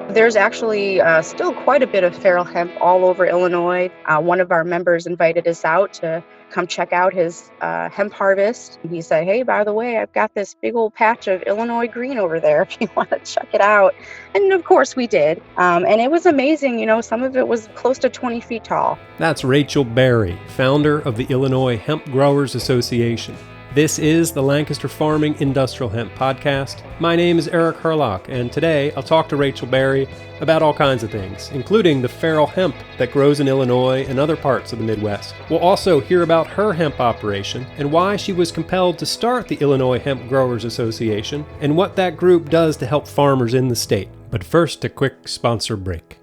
There's actually still quite a bit of Farrell hemp all over Illinois. One of our members invited us out to come check out his hemp harvest. He said, "Hey, by the way, I've got this big old patch of Illinois green over there if you want to check it out." And of course we did. And it was amazing. Some of it was close to 20 feet tall. That's Rachel Berry, founder of the Illinois Hemp Growers Association. This is the Lancaster Farming Industrial Hemp Podcast. My name is Eric Herlock, and today I'll talk to Rachel Berry about all kinds of things, including the Farrell hemp that grows in Illinois and other parts of the Midwest. We'll also hear about her hemp operation and why she was compelled to start the Illinois Hemp Growers Association and what that group does to help farmers in the state. But first, a quick sponsor break.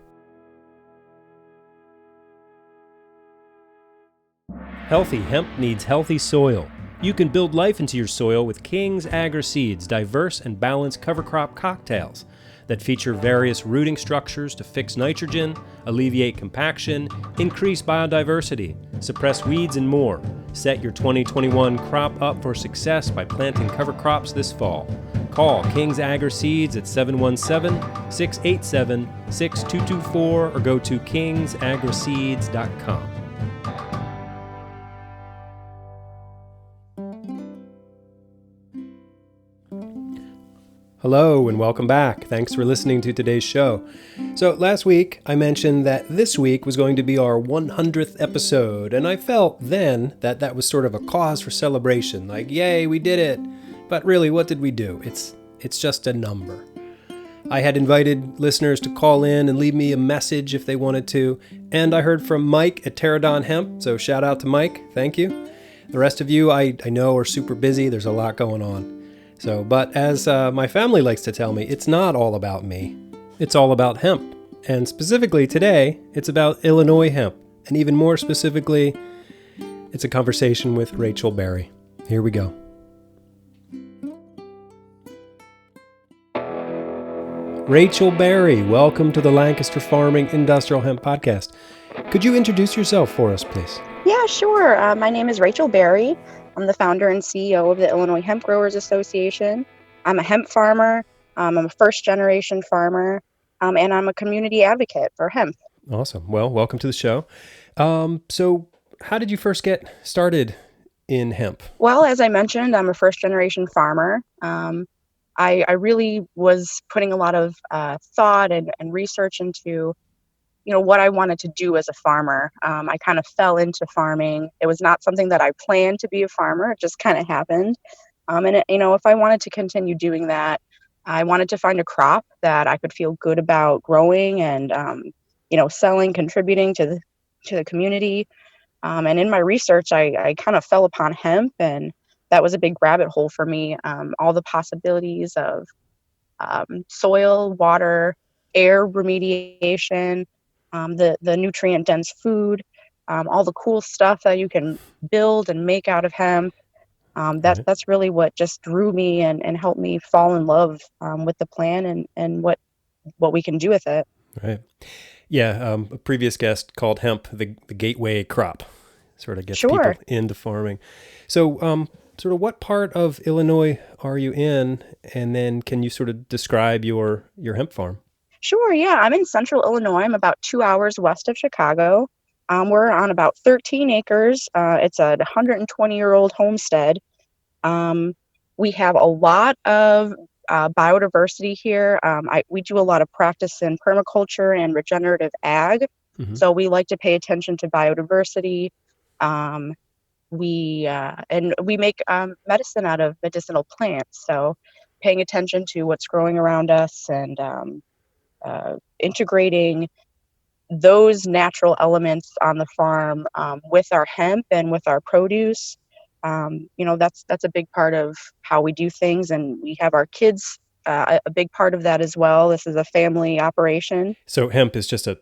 Healthy hemp needs healthy soil. You can build life into your soil with King's Agri-Seeds' diverse and balanced cover crop cocktails that feature various rooting structures to fix nitrogen, alleviate compaction, increase biodiversity, suppress weeds, and more. Set your 2021 crop up for success by planting cover crops this fall. Call King's Agri-Seeds at 717-687-6224 or go to kingsagriseeds.com. Hello and welcome back. Thanks for listening to today's show. So last week I mentioned that this week was going to be our 100th episode, and I felt then that that was sort of a cause for celebration, like, yay, we did it. But really, what did we do? It's just a number. I had invited listeners to call in and leave me a message if they wanted to, and I heard from Mike at Untitled Hemp, so shout out to Mike, thank you. The rest of you I know are super busy, there's a lot going on. But as my family likes to tell me, it's not all about me. It's all about hemp. And specifically today, it's about Illinois hemp. And even more specifically, it's a conversation with Rachel Berry. Here we go. Rachel Berry, welcome to the Lancaster Farming Industrial Hemp Podcast. Could you introduce yourself for us, please? Yeah, sure. My name is Rachel Berry. I'm the founder and CEO of the Illinois Hemp Growers Association. I'm a hemp farmer. I'm a first-generation farmer, and I'm a community advocate for hemp. Awesome. Well, welcome to the show. So how did you first get started in hemp? Well, as I mentioned, I'm a first-generation farmer. I really was putting a lot of thought and research into what I wanted to do as a farmer. I kind of fell into farming. It was not something that I planned to be a farmer. It just kind of happened. If I wanted to continue doing that, I wanted to find a crop that I could feel good about growing and, selling, contributing to the community. And in my research, I kind of fell upon hemp, and that was a big rabbit hole for me. All the possibilities of soil, water, air remediation, the nutrient-dense food, all the cool stuff that you can build and make out of hemp. That's really what just drew me and helped me fall in love with the plan and what we can do with it. Right. Yeah, a previous guest called hemp the gateway crop. Sort of gets people into farming. So sort of what part of Illinois are you in? And then can you sort of describe your hemp farm? Sure, yeah. I'm in central Illinois. I'm about 2 hours west of Chicago. We're on about 13 acres. It's a 120-year-old homestead. We have a lot of biodiversity here. We do a lot of practice in permaculture and regenerative ag. Mm-hmm. So we like to pay attention to biodiversity. We make medicine out of medicinal plants. So paying attention to what's growing around us and integrating those natural elements on the farm with our hemp and with our produce. That's a big part of how we do things, and we have our kids a big part of that as well. This is a family operation. So hemp is just a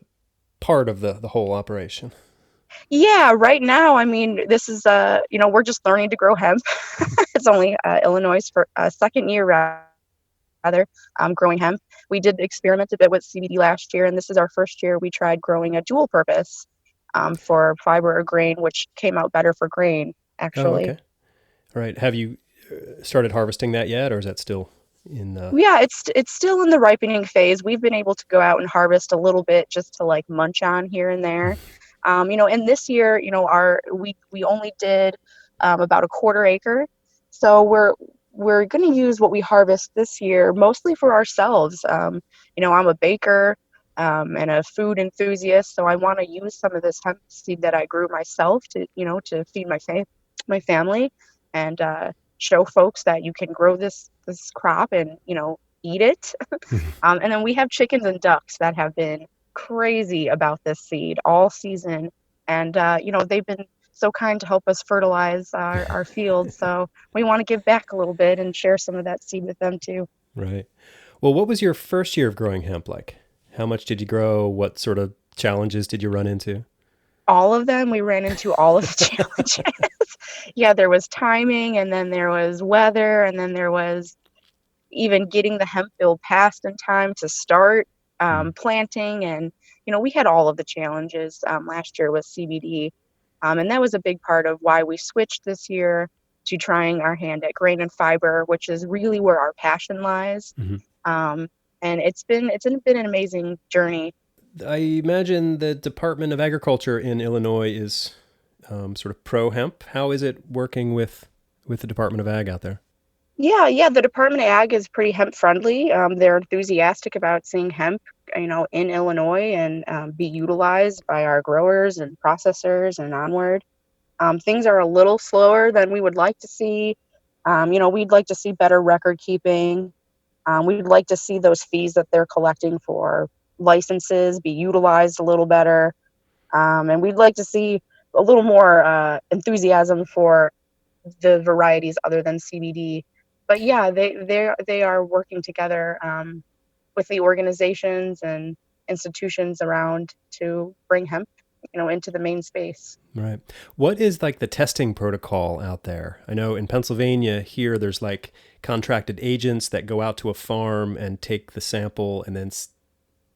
part of the whole operation. Yeah, right now, this is we're just learning to grow hemp. It's only Illinois' second year growing hemp. We did experiment a bit with CBD last year, and this is our first year we tried growing a dual purpose for fiber or grain, which came out better for grain, actually. Oh, okay. All right. Have you started harvesting that yet, or is that still Yeah, it's still in the ripening phase. We've been able to go out and harvest a little bit just to like munch on here and there. And this year, our we only did about a quarter acre, so we're going to use what we harvest this year mostly for ourselves. I'm a baker and a food enthusiast, so I want to use some of this hemp seed that I grew myself to feed my family and show folks that you can grow this crop and eat it. And then we have chickens and ducks that have been crazy about this seed all season, and they've been so kind to help us fertilize our fields. So we want to give back a little bit and share some of that seed with them too. Right. Well, what was your first year of growing hemp like? How much did you grow? What sort of challenges did you run into? All of them, we ran into all of the challenges. Yeah, there was timing, and then there was weather, and then there was even getting the hemp bill passed in time to start planting. And we had all of the challenges last year with CBD, and that was a big part of why we switched this year to trying our hand at grain and fiber, which is really where our passion lies. Mm-hmm. And it's been an amazing journey. I imagine the Department of Agriculture in Illinois is sort of pro hemp. How is it working with the Department of Ag out there? Yeah, the Department of Ag is pretty hemp friendly. They're enthusiastic about seeing hemp, in Illinois and be utilized by our growers and processors and onward. Things are a little slower than we would like to see. We'd like to see better record keeping. We'd like to see those fees that they're collecting for licenses be utilized a little better. And we'd like to see a little more enthusiasm for the varieties other than CBD. But yeah, they are working together with the organizations and institutions around to bring hemp, into the main space. Right. What is like the testing protocol out there? I know in Pennsylvania here, there's like contracted agents that go out to a farm and take the sample and then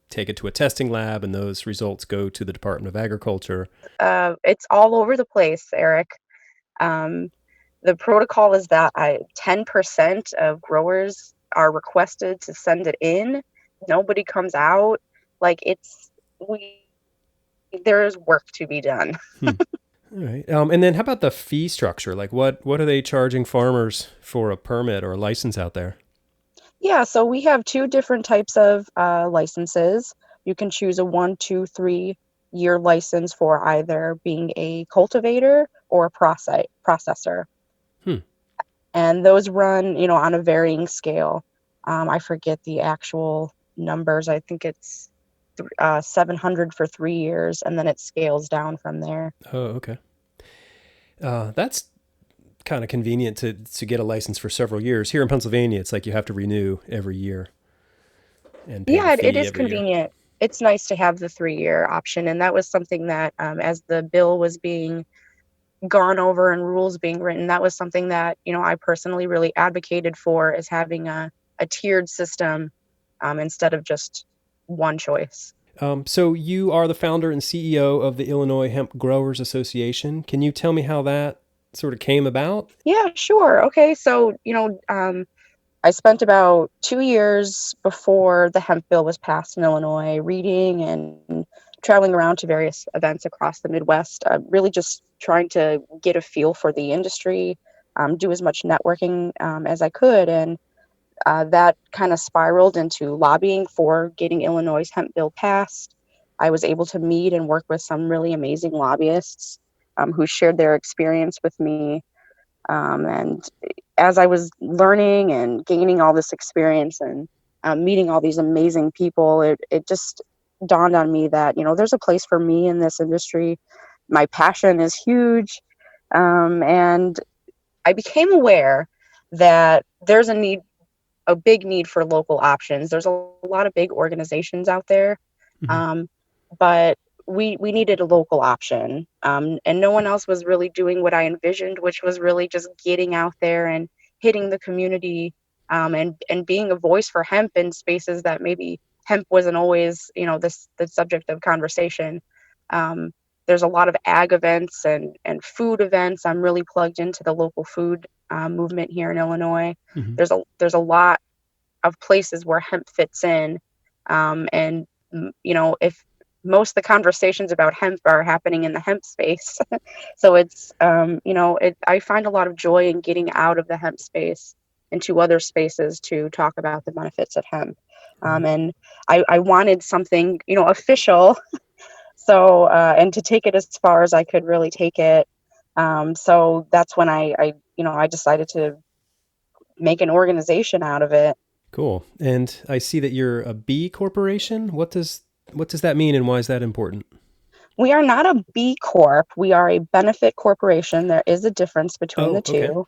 take it to a testing lab, and those results go to the Department of Agriculture. It's all over the place, Eric. Um, the protocol is that 10% of growers are requested to send it in. Nobody comes out. Like there is work to be done. All right. And then how about the fee structure? Like what are they charging farmers for a permit or a license out there? Yeah, so we have two different types of licenses. You can choose a 1, 2, 3 year license for either being a cultivator or a processor. And those run, on a varying scale. I forget the actual numbers. I think it's 700 for 3 years, and then it scales down from there. Oh, okay. That's kind of convenient to get a license for several years. Here in Pennsylvania, it's like you have to renew every year and pay the fee It is every year. convenient. It's nice to have the 3 year option, and that was something that, as the bill was being gone over and rules being written, that was something that I personally really advocated for, is having a tiered system instead of just one choice. So you are the founder and CEO of the Illinois Hemp Growers Association. Can you tell me how that sort of came about? Yeah, sure. Okay, so I spent about 2 years before the hemp bill was passed in Illinois reading and traveling around to various events across the Midwest, really just trying to get a feel for the industry, do as much networking as I could. And that kind of spiraled into lobbying for getting Illinois' hemp bill passed. I was able to meet and work with some really amazing lobbyists who shared their experience with me. And as I was learning and gaining all this experience and meeting all these amazing people, it just dawned on me that, there's a place for me in this industry. My passion is huge. And I became aware that there's a big need for local options. There's a lot of big organizations out there, Mm-hmm. but we needed a local option, and no one else was really doing what I envisioned, which was really just getting out there and hitting the community, and being a voice for hemp in spaces that maybe hemp wasn't always, the subject of conversation. There's a lot of ag events and food events. I'm really plugged into the local food movement here in Illinois. Mm-hmm. There's a lot of places where hemp fits in. And, if most of the conversations about hemp are happening in the hemp space. So I find a lot of joy in getting out of the hemp space into other spaces to talk about the benefits of hemp. Right. And I wanted something, official. So, and to take it as far as I could really take it. So that's when I decided to make an organization out of it. Cool. And I see that you're a B corporation. What does that mean, and why is that important? We are not a B Corp. We are a benefit corporation. There is a difference between the Oh, okay. two.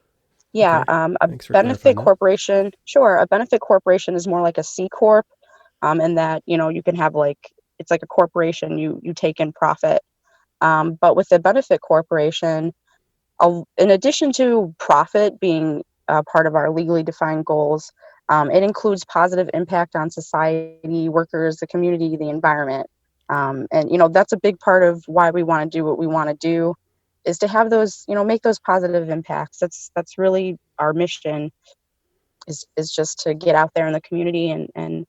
Yeah, Okay. a Thanks for benefit clarifying that. corporation, sure. A benefit corporation is more like a C Corp, in that, you can have it's like a corporation, you take in profit. But with a benefit corporation, in addition to profit being part of our legally defined goals, it includes positive impact on society, workers, the community, the environment. And that's a big part of why we want to do what we want to do, is to have those, make those positive impacts. That's really our mission, is just to get out there in the community and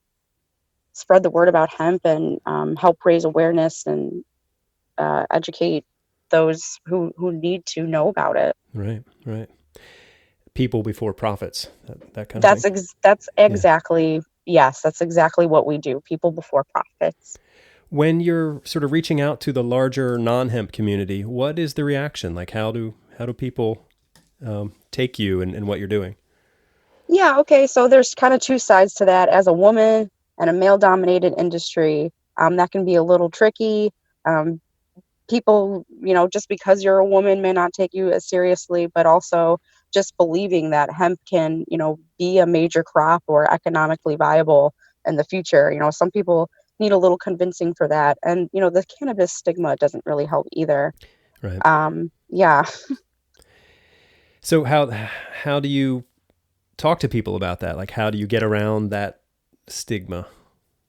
spread the word about hemp, and help raise awareness and educate those who need to know about it. Right. Right. People before profits. That kind of That's thing. ex- that's Yeah. exactly Yes, that's exactly what we do. People before profits. When you're sort of reaching out to the larger non-hemp community, what is the reaction? Like, how do people take you and what you're doing? Yeah, okay. So there's kind of two sides to that. As a woman in a male-dominated industry, that can be a little tricky. Um, People, just because you're a woman may not take you as seriously, but also just believing that hemp can, be a major crop or economically viable in the future. Some people need a little convincing for that. And, the cannabis stigma doesn't really help either. Right. Yeah. So how do you talk to people about that? Like, how do you get around that stigma?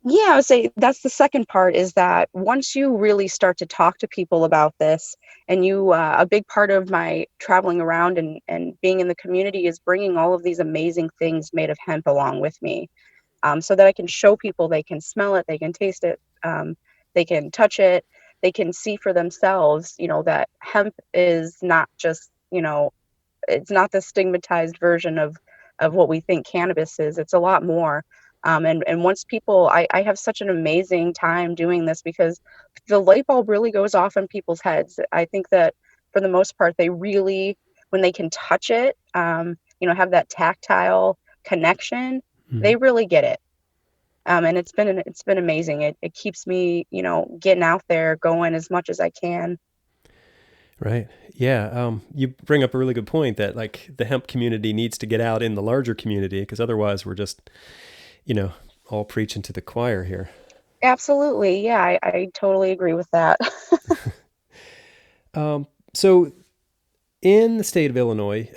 Yeah, I would say that's the second part, is that once you really start to talk to people about this, and a big part of my traveling around and being in the community is bringing all of these amazing things made of hemp along with me, so that I can show people, they can smell it, they can taste it, they can touch it, they can see for themselves, that hemp is not just, it's not the stigmatized version of what we think cannabis is. It's a lot more. And once I have such an amazing time doing this, because the light bulb really goes off in people's heads. I think that for the most part, they really, when they can touch it, have that tactile connection, Mhm. they really get it. And it's been amazing. It keeps me, getting out there, going as much as I can. Right. Yeah. You bring up a really good point that like the hemp community needs to get out in the larger community because otherwise we're just, you know, all preaching to the choir here. Absolutely. Yeah, I totally agree with that. So in the state of Illinois,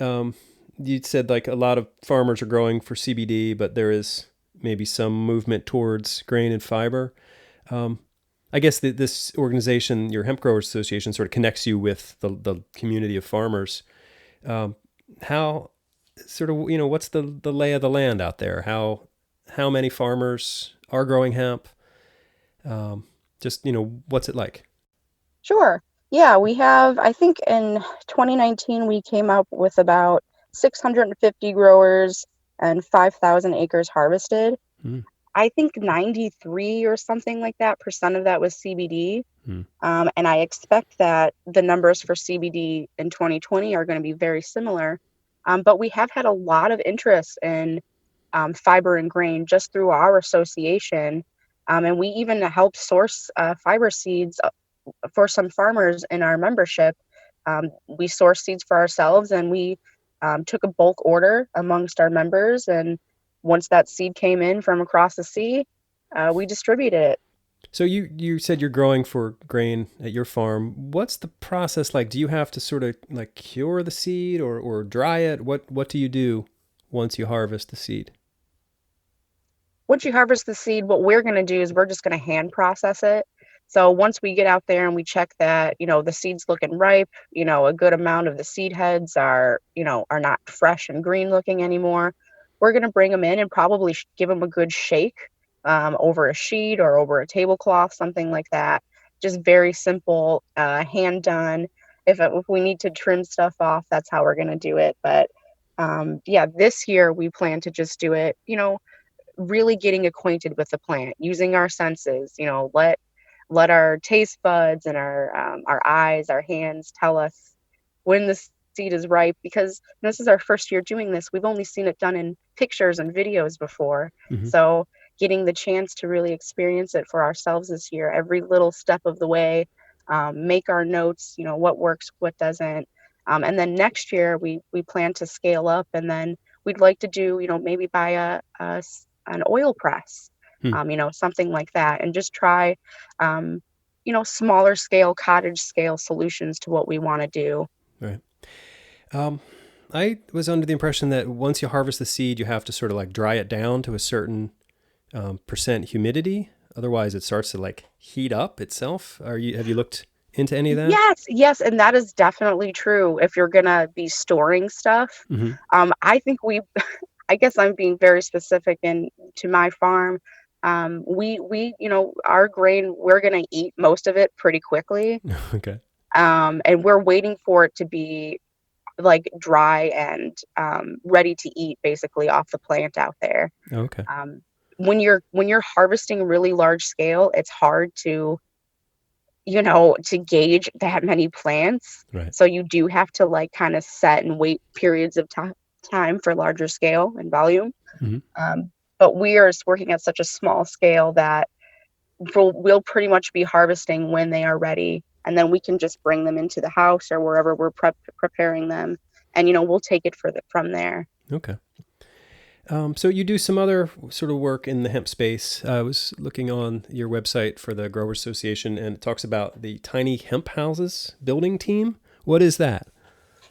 you said like a lot of farmers are growing for CBD, but there is maybe some movement towards grain and fiber. Um, I guess this organization, your Hemp Growers Association, sort of connects you with the community of farmers. Um, how sort of what's the lay of the land out there? How many farmers are growing hemp? Just what's it like? Sure. Yeah, I think in 2019, we came up with about 650 growers and 5,000 acres harvested. Mm, I think 93 or something like that percent of that was CBD. mm, And I expect that the numbers for CBD in 2020 are going to be very similar. But we have had a lot of interest in fiber and grain just through our association. And we even help source fiber seeds for some farmers in our membership. We source seeds for ourselves, and we took a bulk order amongst our members. And once that seed came in from across the sea, we distributed it. So you said you're growing for grain at your farm. What's the process like? Do you have to sort of like cure the seed or dry it? What do you do once you harvest the seed? Once you harvest the seed, what we're going to do is we're just going to hand process it. So once we get out there and we check that, the seed's looking ripe, a good amount of the seed heads are not fresh and green looking anymore, we're going to bring them in and probably give them a good shake over a sheet or over a tablecloth, something like that. Just very simple, hand done. If we need to trim stuff off, that's how we're going to do it. But yeah, this year we plan to just do it, really getting acquainted with the plant, using our senses, let our taste buds and our eyes, our hands tell us when the seed is ripe, because this is our first year doing this. We've only seen it done in pictures and videos before. Mm-hmm. So getting the chance to really experience it for ourselves this year, every little step of the way, make our notes, what works, what doesn't. And then next year we plan to scale up, and then we'd like to do, maybe buy an oil press, something like that, and just try, smaller scale, cottage scale solutions to what we want to do. Right. I was under the impression that once you harvest the seed, you have to sort of like dry it down to a certain percent humidity. Otherwise, it starts to like heat up itself. Have you looked into any of that? Yes, and that is definitely true. If you're gonna be storing stuff, Mm-hmm. I think I guess I'm being very specific to my farm. We our grain, we're gonna eat most of it pretty quickly. Okay. And we're waiting for it to be like dry and ready to eat, basically off the plant out there. Okay. When you're harvesting really large scale, it's hard to gauge that many plants. Right. So you do have to like kind of set and wait periods of time for larger scale and volume. Mm-hmm. But we are working at such a small scale that we'll pretty much be harvesting when they are ready, and then we can just bring them into the house or wherever we're preparing them, and we'll take it from there. Okay. So you do some other sort of work in the hemp space. I was looking on your website for the Growers Association, and it talks about the tiny hemp houses building team. What is that?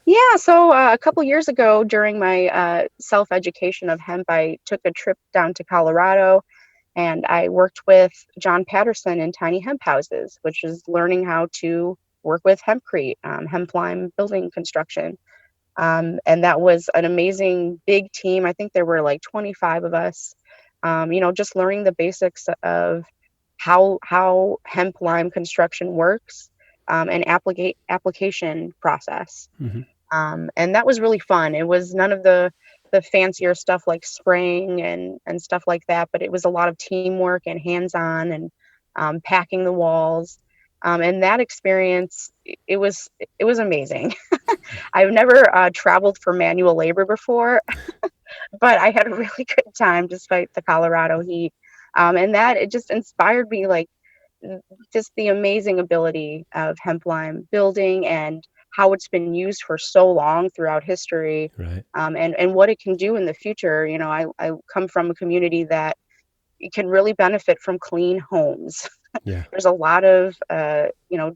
Yeah, so a couple years ago during my self-education of hemp, I took a trip down to Colorado, and I worked with John Patterson in tiny hemp houses, which is learning how to work with hempcrete, hemp lime building construction. And that was an amazing big team. I think there were like 25 of us, just learning the basics of how hemp lime construction works, and application process. Mm-hmm. And that was really fun. It was none of the fancier stuff like spraying and stuff like that, but it was a lot of teamwork and hands-on, and packing the walls. And that experience, it was amazing. I've never traveled for manual labor before, but I had a really good time despite the Colorado heat. And that, it just inspired me, like, just the amazing ability of hemp lime building and how it's been used for so long throughout history, Right. and what it can do in the future. I come from a community that can really benefit from clean homes. Yeah. There's a lot of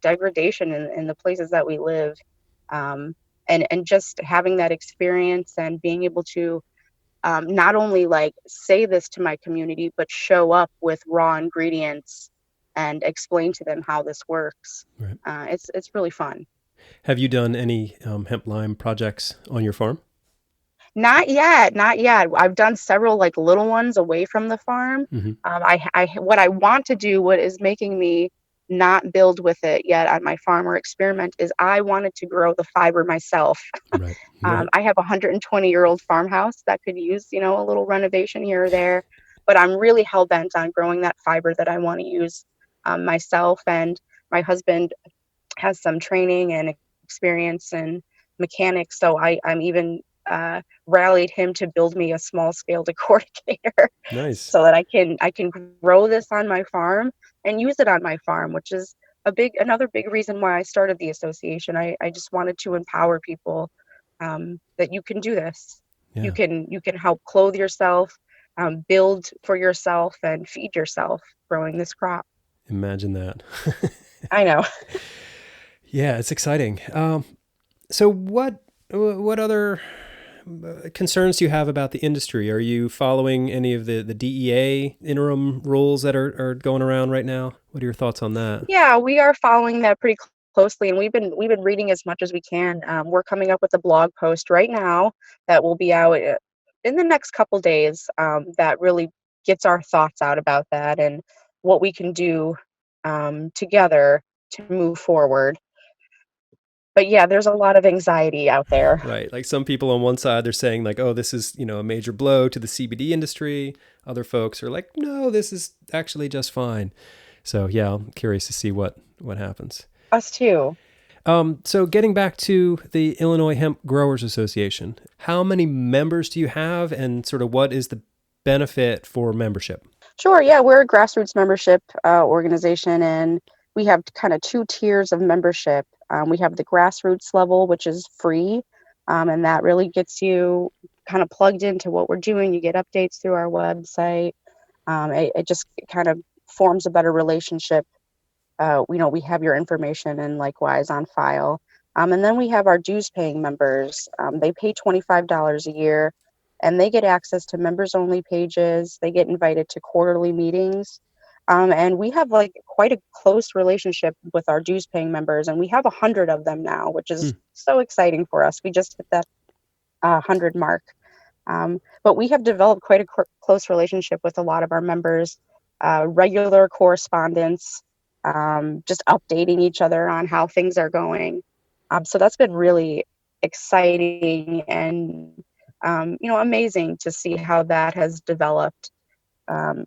degradation in the places that we live, and just having that experience and being able to not only like say this to my community, but show up with raw ingredients and explain to them how this works. Right. It's really fun. Have you done any hemp lime projects on your farm? Not yet, not yet. I've done several like little ones away from the farm. Mm-hmm. What I want to do, what is making me not build with it yet on my farm or experiment, is I wanted to grow the fiber myself. Right. Right. I have a 120-year-old farmhouse that could use, a little renovation here or there, but I'm really hell bent on growing that fiber that I want to use myself. And my husband has some training and experience in mechanics, so I'm even rallied him to build me a small scale decorticator. Nice. So that I can grow this on my farm and use it on my farm, which is another big reason why I started the association. I just wanted to empower people, that you can do this. Yeah. You can help clothe yourself, build for yourself, and feed yourself growing this crop. Imagine that. I know. Yeah, it's exciting. So what other concerns do you have about the industry? Are you following any of the DEA interim rules that are going around right now? What are your thoughts on that? Yeah, we are following that pretty closely, and we've been reading as much as we can. We're coming up with a blog post right now that will be out in the next couple days, that really gets our thoughts out about that and what we can do together to move forward. But yeah, there's a lot of anxiety out there. Right. Like some people on one side, they're saying like, oh, this is, a major blow to the CBD industry. Other folks are like, no, this is actually just fine. So yeah, I'm curious to see what happens. Us too. So getting back to the Illinois Hemp Growers Association, how many members do you have and sort of what is the benefit for membership? Sure. Yeah, we're a grassroots membership organization, and we have kind of two tiers of membership. We have the grassroots level, which is free, and that really gets you kind of plugged into what we're doing. You get updates through our website. It just kind of forms a better relationship. We have your information and likewise on file. And then we have our dues paying members. They pay $25 a year, and they get access to members only pages. They get invited to quarterly meetings. And we have like quite a close relationship with our dues paying members, and we have 100 of them now, which is so exciting for us. We just hit that 100 mark. But we have developed quite a close relationship with a lot of our members, regular correspondence, just updating each other on how things are going. So that's been really exciting and, amazing to see how that has developed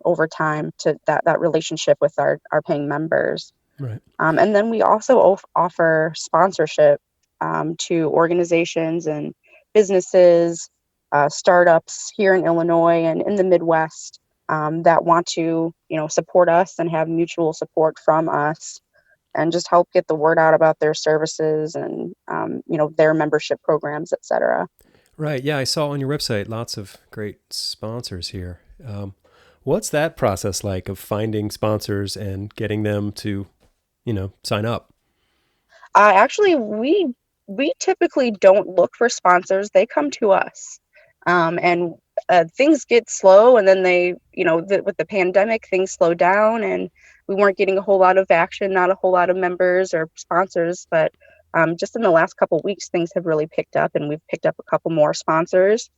over time to that relationship with our paying members. Right. And then we also offer sponsorship to organizations and businesses, startups here in Illinois and in the Midwest that want to, support us and have mutual support from us and just help get the word out about their services and, their membership programs, et cetera. Right. Yeah, I saw on your website lots of great sponsors here. What's that process like of finding sponsors and getting them to, sign up? Actually, we typically don't look for sponsors. They come to us. And things get slow, and then with the pandemic, things slowed down, and we weren't getting a whole lot of action, not a whole lot of members or sponsors. But just in the last couple of weeks, things have really picked up, and we've picked up a couple more sponsors.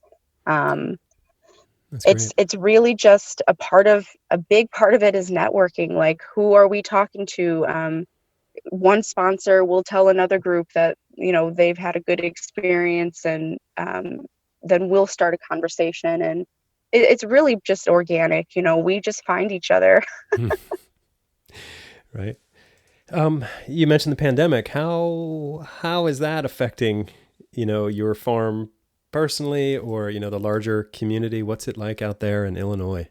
That's great. It's really just a big part of it is networking. Like, who are we talking to? One sponsor will tell another group that they've had a good experience, and then we'll start a conversation, and it's really just organic. We just find each other. Right. You mentioned the pandemic. How is that affecting, your farm personally, or, the larger community? What's it like out there in Illinois?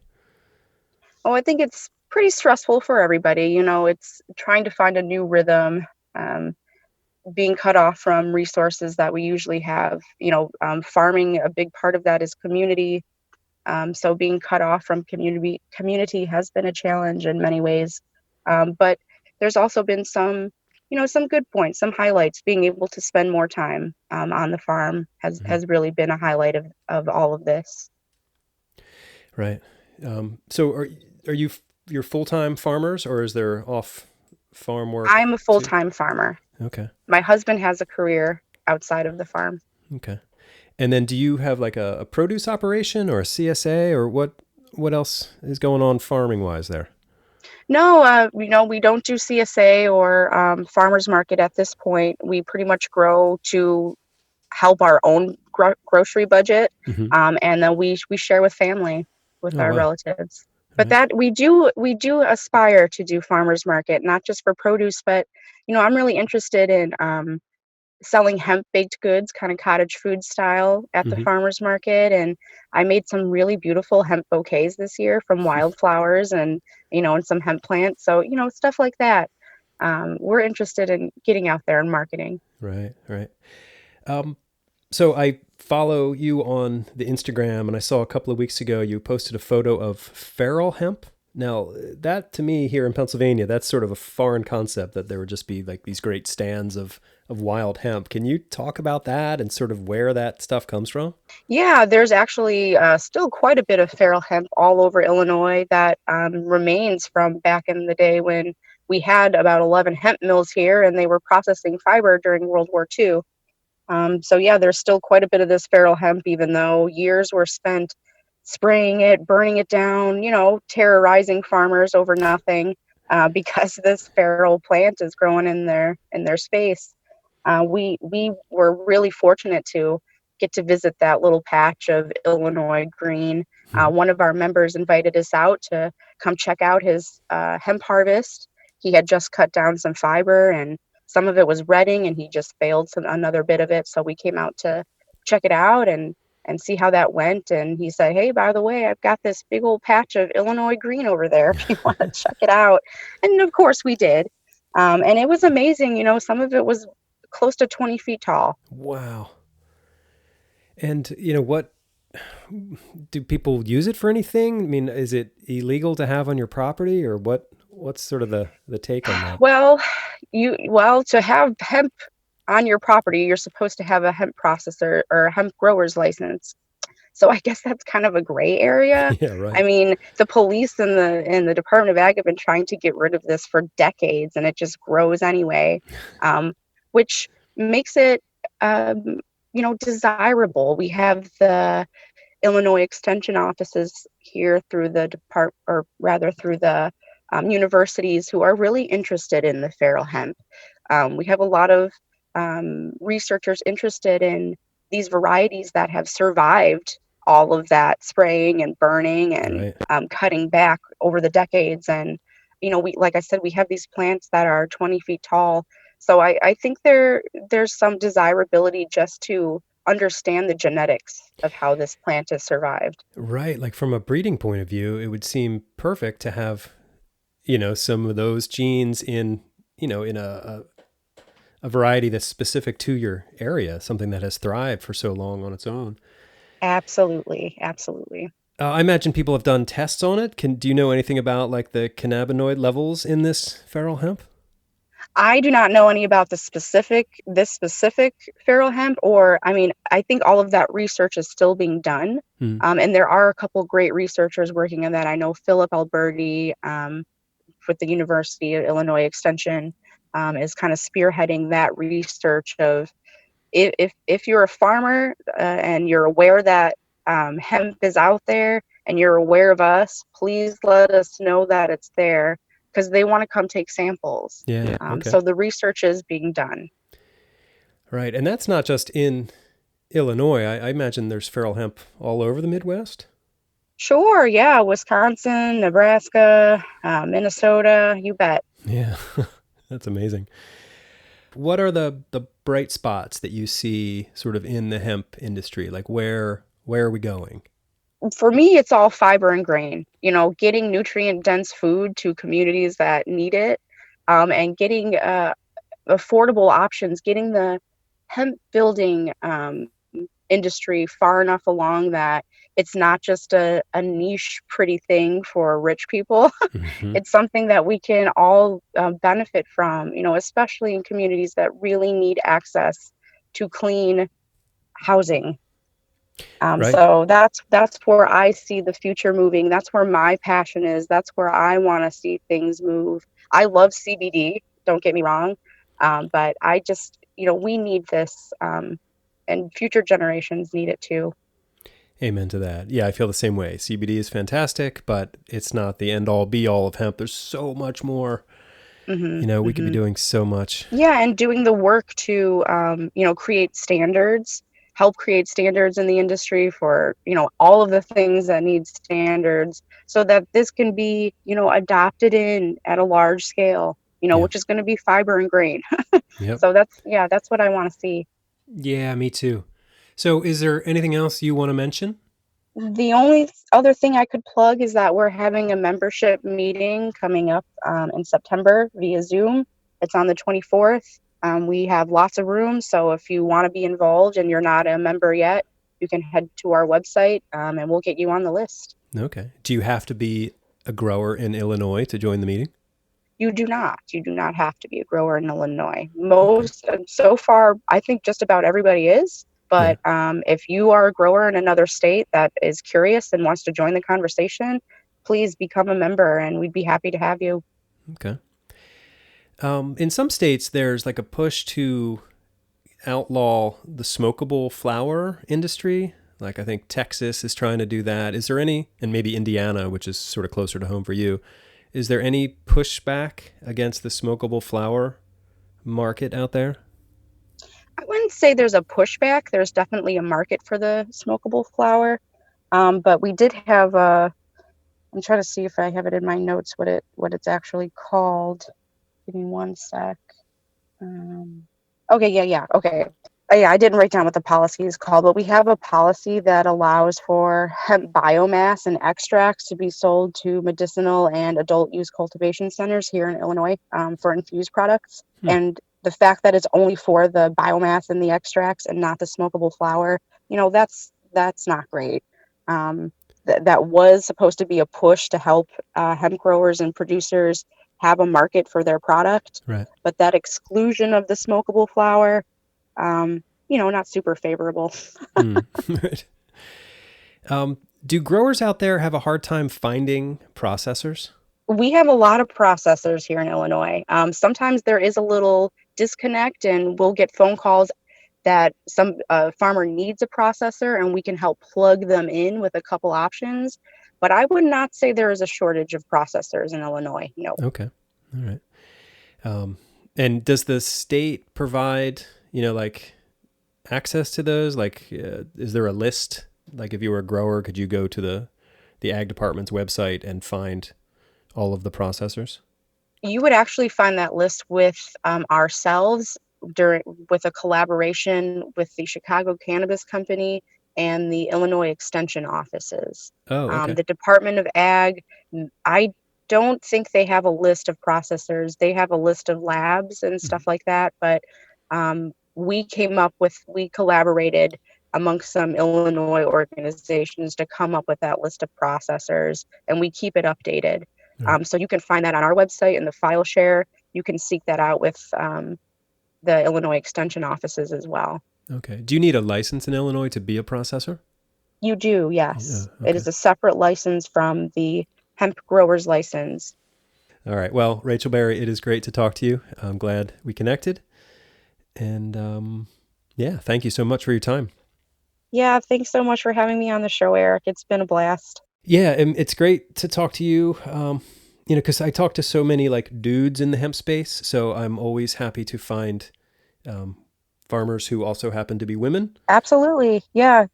Oh, I think it's pretty stressful for everybody. It's trying to find a new rhythm, being cut off from resources that we usually have. Farming, a big part of that is community. So being cut off from community has been a challenge in many ways. But there's also been some good points, some highlights. Being able to spend more time on the farm has really been a highlight of all of this. Right. So are you're full-time farmers, or is there off farm work? I'm a full-time farmer. Okay. My husband has a career outside of the farm. Okay. And then do you have like a produce operation or a CSA, or what else is going on farming wise there? No, we don't do CSA or farmers market at this point. We pretty much grow to help our own grocery budget, and then we share with family, with our relatives. But that we do aspire to do farmers market, not just for produce, but I'm really interested in selling hemp baked goods, kind of cottage food style, at the farmers market. And I made some really beautiful hemp bouquets this year from wildflowers and and some hemp plants. So stuff like that. We're interested in getting out there and marketing. Right. So I follow you on the Instagram, and I saw a couple of weeks ago you posted a photo of Farrell Hemp. Now, that to me here in Pennsylvania, that's sort of a foreign concept, that there would just be like these great stands of wild hemp. Can you talk about that and sort of where that stuff comes from? Yeah, there's actually still quite a bit of Farrell hemp all over Illinois that remains from back in the day when we had about 11 hemp mills here, and they were processing fiber during World War II. So yeah, there's still quite a bit of this Farrell hemp, even though years were spent spraying it, burning it down, terrorizing farmers over nothing, because this Farrell plant is growing in their space. We were really fortunate to get to visit that little patch of Illinois green. One of our members invited us out to come check out his hemp harvest. He had just cut down some fiber, and some of it was redding, and he just failed another bit of it. So we came out to check it out and see how that went. And he said, "Hey, by the way, I've got this big old patch of Illinois green over there if you want to check it out." And of course we did. And it was amazing. Some of it was close to 20 feet tall. Wow. And, what do people use it for anything? I mean, is it illegal to have on your property, or what's sort of the take on that? Well, to have hemp on your property, you're supposed to have a hemp processor or a hemp grower's license. So I guess that's kind of a gray area. Yeah, right. I mean, the police and the Department of Ag have been trying to get rid of this for decades, and it just grows anyway, which makes it, desirable. We have the Illinois Extension offices here through through the universities who are really interested in the Farrell hemp. We have a lot of researchers interested in these varieties that have survived all of that spraying and burning and Right. cutting back over the decades. And, like I said, we have these plants that are 20 feet tall. So I think there's some desirability just to understand the genetics of how this plant has survived. Right. Like from a breeding point of view, it would seem perfect to have, some of those genes in a variety that's specific to your area, something that has thrived for so long on its own. Absolutely. Absolutely. I imagine people have done tests on it. Do you know anything about like the cannabinoid levels in this Farrell hemp? I do not know any about this specific Farrell hemp, I think all of that research is still being done. Hmm. And there are a couple great researchers working on that. I know Philip Alberti, with the University of Illinois Extension, is kind of spearheading that research of if you're a farmer, and you're aware that hemp is out there and you're aware of us, please let us know that it's there, because they want to come take samples. Yeah. Okay. So the research is being done. Right. And that's not just in Illinois. I imagine there's Farrell hemp all over the Midwest. Sure, yeah, Wisconsin, Nebraska, Minnesota, you bet. Yeah. That's amazing. What are the bright spots that you see sort of in the hemp industry? Like where are we going? For me, it's all fiber and grain, getting nutrient dense food to communities that need it, and getting affordable options, getting the hemp building industry far enough along that it's not just a niche pretty thing for rich people. Mm-hmm. It's something that we can all benefit from, especially in communities that really need access to clean housing. Right. So that's where I see the future moving. That's where my passion is. That's where I want to see things move. I love CBD, don't get me wrong, but I just, we need this, and future generations need it too. Amen to that. Yeah, I feel the same way. CBD is fantastic, but it's not the end all be all of hemp. There's so much more. Mm-hmm, We could be doing so much. Yeah, and doing the work to, create standards, help create standards in the industry for, all of the things that need standards, so that this can be, adopted in at a large scale, Yeah. which is going to be fiber and grain. Yep. So that's what I want to see. Yeah, me too. So is there anything else you want to mention? The only other thing I could plug is that we're having a membership meeting coming up in September via Zoom. It's on the 24th. We have lots of rooms, so if you want to be involved and you're not a member yet, you can head to our website, and we'll get you on the list. Okay. Do you have to be a grower in Illinois to join the meeting? You do not. You do not have to be a grower in Illinois. So far, I think just about everybody is. But if you are a grower in another state that is curious and wants to join the conversation, please become a member, and we'd be happy to have you. Okay. In some states, there's like a push to outlaw the smokable flower industry. Like I think Texas is trying to do that. Is there any, and maybe Indiana, which is sort of closer to home for you, is there any pushback against the smokable flower market out there? I wouldn't say there's a pushback. There's definitely a market for the smokable flower. But we did have I'm trying to see if I have it in my notes what it's actually called. Give me one sec. Okay, yeah, okay. Yeah, I didn't write down what the policy is called, but we have a policy that allows for hemp biomass and extracts to be sold to medicinal and adult use cultivation centers here in Illinois for infused products. And the fact that it's only for the biomass and the extracts and not the smokable flower, that's not great. That was supposed to be a push to help hemp growers and producers have a market for their product, Right. but that exclusion of the smokable flower, not super favorable. Right. Do growers out there have a hard time finding processors? We have a lot of processors here in Illinois. Sometimes there is a little disconnect, and we'll get phone calls that some farmer needs a processor, and we can help plug them in with a couple options. But I would not say there is a shortage of processors in Illinois. No. Okay. All right. And does the state provide, like access to those? Like, is there a list? Like if you were a grower, could you go to the ag department's website and find all of the processors? You would actually find that list with ourselves with a collaboration with the Chicago Cannabis Company and the Illinois Extension offices. Oh, okay. The Department of Ag, I don't think they have a list of processors. They have a list of labs and stuff like that, but we collaborated amongst some Illinois organizations to come up with that list of processors, and we keep it updated. Right. So you can find that on our website in the file share. You can seek that out with the Illinois Extension offices as well. Okay. Do you need a license in Illinois to be a processor? You do, yes. Yeah, okay. It is a separate license from the hemp grower's license. All right. Well, Rachel Berry, it is great to talk to you. I'm glad we connected. And thank you so much for your time. Yeah, thanks so much for having me on the show, Eric. It's been a blast. Yeah, and it's great to talk to you, because I talk to so many like dudes in the hemp space. So I'm always happy to find farmers who also happen to be women. Absolutely. Yeah.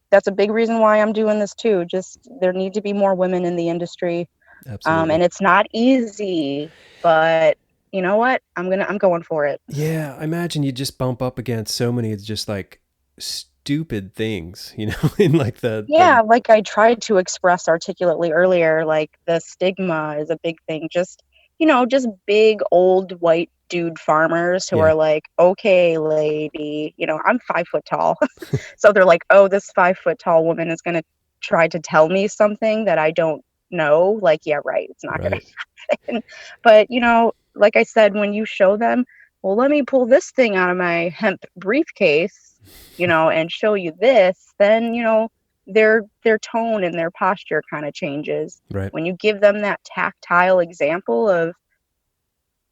That's a big reason why I'm doing this too. Just there need to be more women in the industry. Absolutely. And it's not easy, but you know what? I'm going for it. Yeah. I imagine you just bump up against so many, it's just like stupid things, in like like I tried to express articulately earlier, like the stigma is a big thing. Just big old white dude farmers who are like, okay, lady, I'm 5 foot tall. So they're like, oh, this 5 foot tall woman is going to try to tell me something that I don't know. Like, yeah, right. It's not going to happen. But, like I said, when you show them, well, let me pull this thing out of my hemp briefcase, and show you this, then, their tone and their posture kind of changes. Right. When you give them that tactile example of,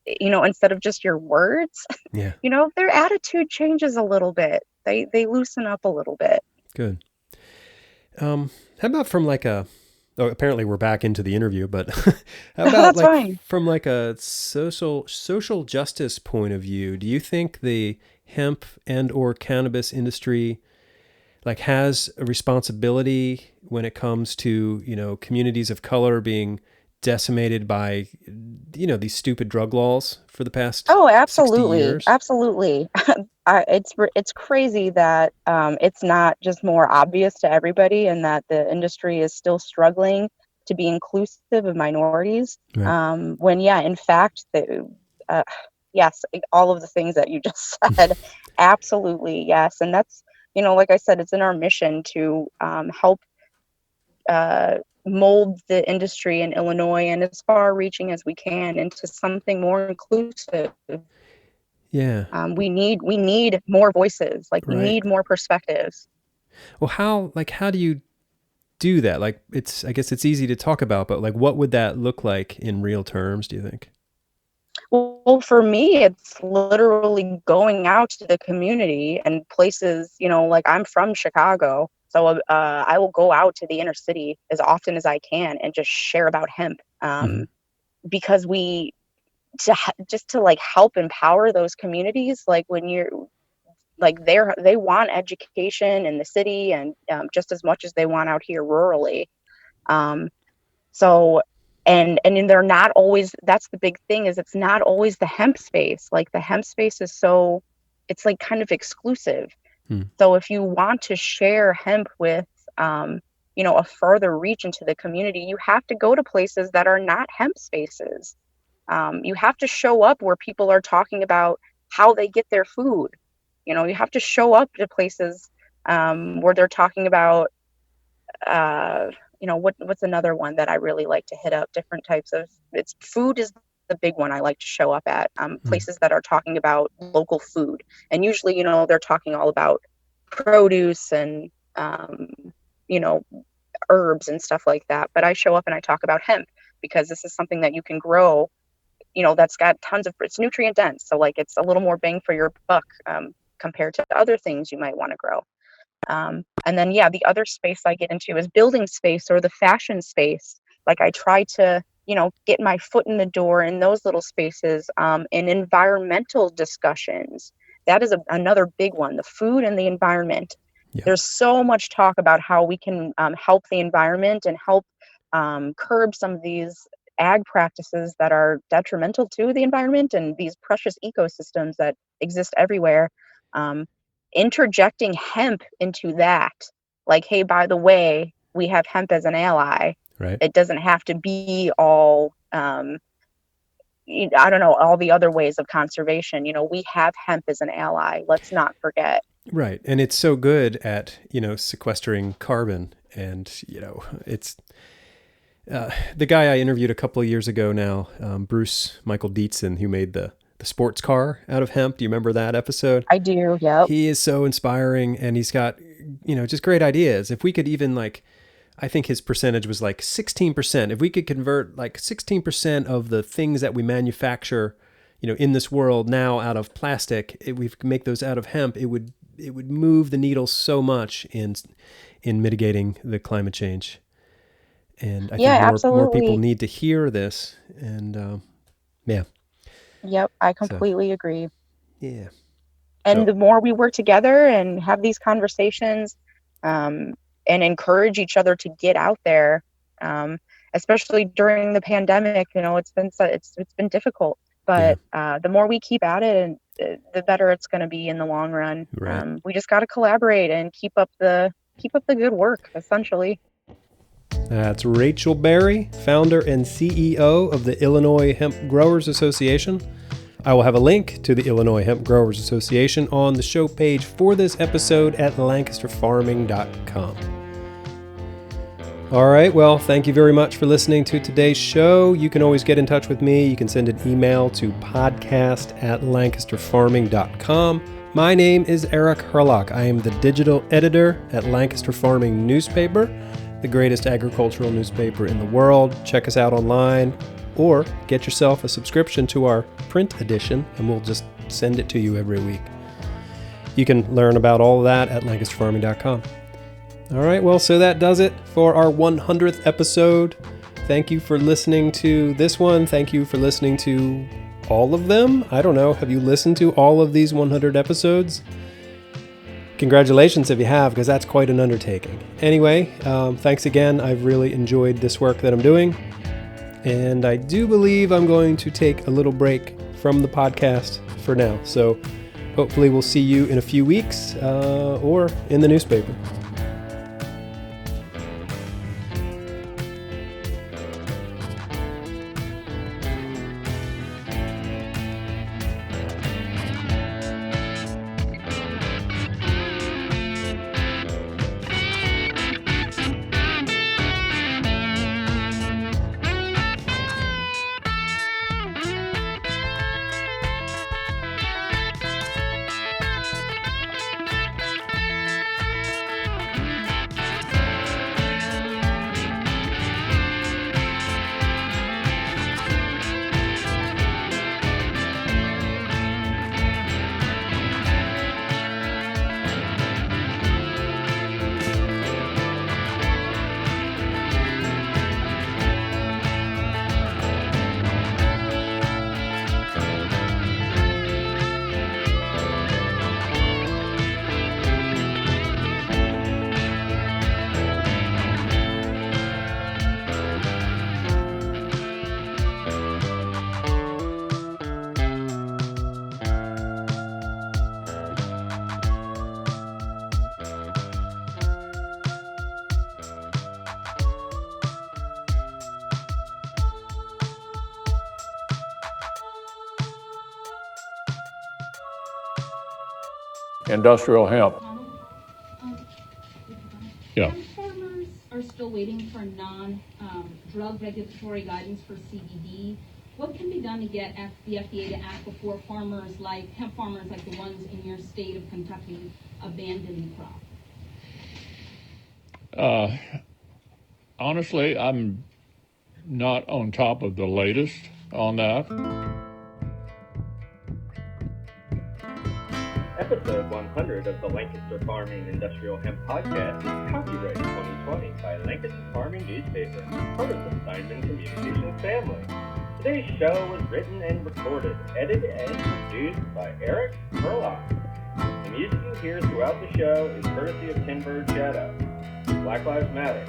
instead of just your words, their attitude changes a little bit. They loosen up a little bit. Good. How about from like apparently we're back into the interview, but how about from like a social justice point of view, do you think the hemp and or cannabis industry like has a responsibility when it comes to, communities of color being decimated by, these stupid drug laws for the past 60 years? Absolutely. It's crazy that it's not just more obvious to everybody, and that the industry is still struggling to be inclusive of minorities. Right. When, in fact, yes, all of the things that you just said, absolutely, yes. And that's, like I said, it's in our mission to help mold the industry in Illinois and as far reaching as we can into something more inclusive. Yeah. We need more voices. Like, we need more perspectives. Well, how do you do that? Like, I guess it's easy to talk about, but like, what would that look like in real terms, do you think? Well, for me, it's literally going out to the community and places, like I'm from Chicago. So I will go out to the inner city as often as I can and just share about hemp, Mm-hmm. because just to like help empower those communities. Like when you're like they want education in the city, and just as much as they want out here rurally. Um, so, and then they're not always, that's the big thing, is it's not always the hemp space. Like the hemp space is it's like kind of exclusive. Hmm. So if you want to share hemp with, a further reach into the community, you have to go to places that are not hemp spaces. You have to show up where people are talking about how they get their food. You have to show up to places where they're talking about, what's another one that I really like to hit up? Different types of, it's food is the big one I like to show up at. Places that are talking about local food, and usually, they're talking all about produce and you know herbs and stuff like that. But I show up and I talk about hemp because this is something that you can grow. That's got it's nutrient dense, so like it's a little more bang for your buck compared to other things you might want to grow. And then, yeah, the other space I get into is building space or the fashion space. Like I try to, get my foot in the door in those little spaces, in environmental discussions. That is another big one, the food and the environment. Yeah. There's so much talk about how we can help the environment and help curb some of these ag practices that are detrimental to the environment and these precious ecosystems that exist everywhere. Interjecting hemp into that, like, hey, by the way, we have hemp as an ally. Right. It doesn't have to be all I don't know, all the other ways of conservation. We have hemp as an ally. Let's not forget. Right. And it's so good at, sequestering carbon. And, it's the guy I interviewed a couple of years ago now, Bruce Michael Dietzen, who made the sports car out of hemp. Do you remember that episode? I do. Yep. He is so inspiring, and he's got, just great ideas. If we could even I think his percentage was 16%. If we could convert 16% of the things that we manufacture, in this world now out of plastic, if we could make those out of hemp, it would move the needle so much in mitigating the climate change. And I think more people need to hear this. And yeah. Yep, I completely agree. Yeah. And the more we work together and have these conversations, and encourage each other to get out there, especially during the pandemic, it's been difficult. But the more we keep at it, and the better it's going to be in the long run. Right. We just got to collaborate and keep up the good work, essentially. That's Rachel Berry, founder and CEO of the Illinois Hemp Growers Association. I will have a link to the Illinois Hemp Growers Association on the show page for this episode at lancasterfarming.com. All right, well, thank you very much for listening to today's show. You can always get in touch with me. You can send an email to podcast@lancasterfarming.com. My name is Eric Herlock. I am the digital editor at Lancaster Farming Newspaper, the greatest agricultural newspaper in the world. Check us out online, or get yourself a subscription to our print edition, and we'll just send it to you every week. You can learn about all of that at lancasterfarming.com. All right, well, so that does it for our 100th episode. Thank you for listening to this one. Thank you for listening to all of them. I don't know. Have you listened to all of these 100 episodes? Congratulations if you have, because that's quite an undertaking. Anyway, thanks again. I've really enjoyed this work that I'm doing. And I do believe I'm going to take a little break from the podcast for now. So hopefully we'll see you in a few weeks or in the newspaper. Industrial Hemp. Yeah. Hemp farmers are still waiting for non-drug regulatory guidance for CBD. What can be done to get the FDA to act before hemp farmers like the ones in your state of Kentucky abandon the crop? Honestly, I'm not on top of the latest on that. Episode 100 of the Lancaster Farming Industrial Hemp Podcast is copyright 2020 by Lancaster Farming Newspaper, part of the Steinman Communications family. Today's show was written and recorded, edited and produced by Eric Furlock. The music you hear throughout the show is courtesy of Tinbird Shadow. Black Lives Matter.